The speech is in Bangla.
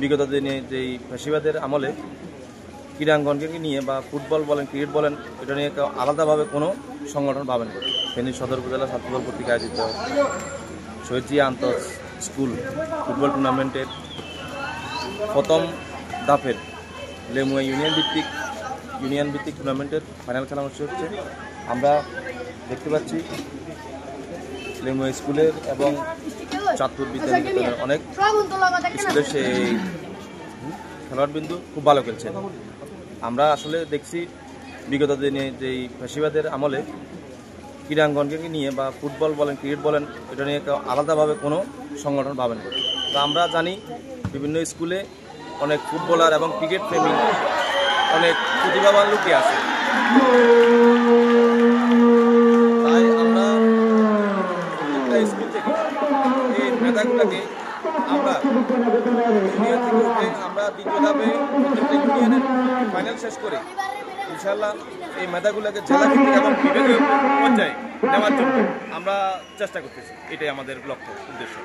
বিগত দিনে যেই ফ্যাসিবাদের আমলে ক্রীড়াঙ্গনকে নিয়ে বা ফুটবল বলেন ক্রিকেট বলেন এটা নিয়ে আলাদাভাবে কোনো সংগঠন পাবেন। ফেনী সদর উপজেলা ছাত্রদল কর্তৃক আয়োজিত শহীদ জিয়া আন্তঃ স্কুল ফুটবল টুর্নামেন্টের প্রথম ধাপের লেমুয়া ইউনিয়ন ভিত্তিক টুর্নামেন্টের ফাইনাল খেলা অনুষ্ঠিত হচ্ছে। আমরা দেখতে পাচ্ছি লেমুয়া স্কুলের এবং চাঁদপুর বিদ্যালয়ের অনেক স্কুলের সেই খেলোয়াড়বৃন্দু খুব ভালো খেলছে। আমরা আসলে দেখছি বিগত দিনে যেই ফ্যাসিবাদের আমলে ক্রীড়াঙ্গনকে নিয়ে বা ফুটবল বলেন ক্রিকেট বলেন এটা নিয়ে আলাদাভাবে কোনো সংগঠন পাবেন। তো আমরা জানি বিভিন্ন স্কুলে অনেক ফুটবলার এবং ক্রিকেট প্রেমী অনেক প্রতিভাবান লোকই আছে। তাই আমরা প্রত্যেকটা স্কুল থেকে এই মেধাগুলোকে আমরা ইউনিয়ন থেকে উঠে আমরা দ্বিতীয় ধাপে প্রত্যেকটা ইউনিয়নের ফাইনাল শেষ করে ইনশাআল্লাহ এই মেধাগুলোকে জেলা ভিত্তিক এবং বিভাগীয় পর্যায়ে নেওয়ার জন্য আমরা চেষ্টা করতেছি। এটাই আমাদের লক্ষ্য উদ্দেশ্য।